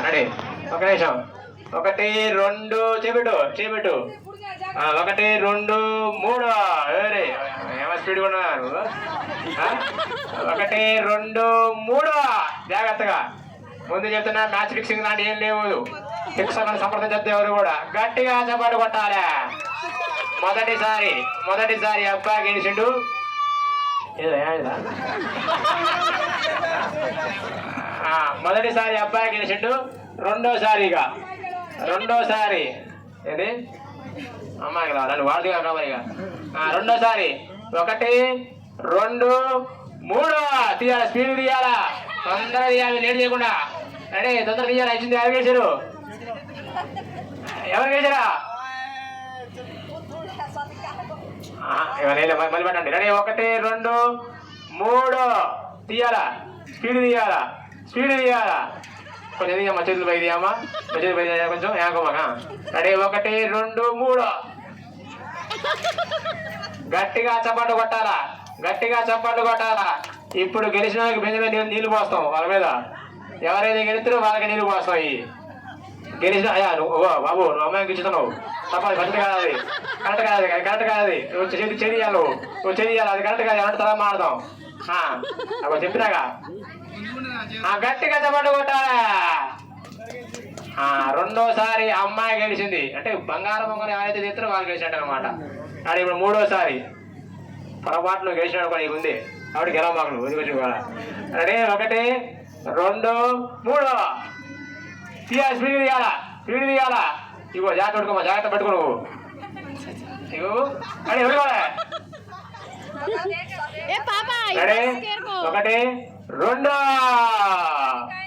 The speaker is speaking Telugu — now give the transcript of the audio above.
రెడీ, ఒక నిమిషం. 1 2 చేపెట్టు చేపెట్టు. 1 2 3. ఏమో స్పీడ్ కొన్నారు. 1 2 3. జాగ్రత్తగా. ముందు చెప్తున్నా, మ్యాచ్ ఫిక్సింగ్ లాంటి ఏం లేవు. ఫిక్సర్లను సంప్రదించద్దు ఎవరు కూడా. గట్టిగా చపాటు కొట్టాలి. మొదటిసారి అబ్బాయి గెలిచిండు. మొదటిసారి అబ్బాయి గెలిచిండు. రెండోసారి ఏది అమ్మాయికి నన్ను వాడుతూ కామరిగా. రెండోసారి 1 2 3 తీయాలా, స్పీడ్ తీయాలా, తొందరగా తీయాలి, లేట్ చేయకుండా. రెడీ, తొందరగా తీయాలా. ఇచ్చింది ఎవరు గెలిచారు? ఎవరు గెలిచారా? మళ్ళీ పెట్టండి. రెడీ, 1 2 3 తీయాలా, స్పీడ్ తీయాలా. కొంచెం తీయమ్మా, చేతులు పైకి తీయమ్మా, చేతులు పైకి కొంచెం ఏకోమాక. రెడీ, 1 2 3. గట్టిగా చప్పట్లు కొట్టాలా. ఇప్పుడు గెలిచిన వాళ్ళకి బెంచ్ మీద నీళ్లు పోస్తాం వాళ్ళ మీద. ఎవరైతే గెలుస్తారో వాళ్ళకి నీళ్లు పోస్తాయి. గెలిచిన బాబు, నువ్వు అమ్మాయికి ఇచ్చుతున్నావు తప్పదు. కరెక్ట్ కాదు. నువ్వు చెయ్యాలి, నువ్వు చెయ్యాలి. అది కరెక్ట్ కాదు. ఎవరి తల మాడదాం. అప్పుడు చెప్పినాగా. గట్టిగా చప్పట్లు కొట్టాలా. రెండోసారి అమ్మాయి గెలిచింది. అంటే బంగారం మొంగలు ఎవరైతే తెస్తారో వాళ్ళు గెలిచినట్టు అనమాట. కానీ ఇప్పుడు మూడోసారి పొరపాటు నువ్వు గెలిచినాడు కూడా నీకు ఉంది కాబట్టి గెలవమాకు నువ్వు వదిలిపెట్టి కూడా. రెడీ, 1 2 3 తీయాలి. స్పీడ్ తీయాలా. ఇగో జాగ్రత్త పట్టుకో నువ్వు. ఇగో రెడీ, రెడీ, 1 2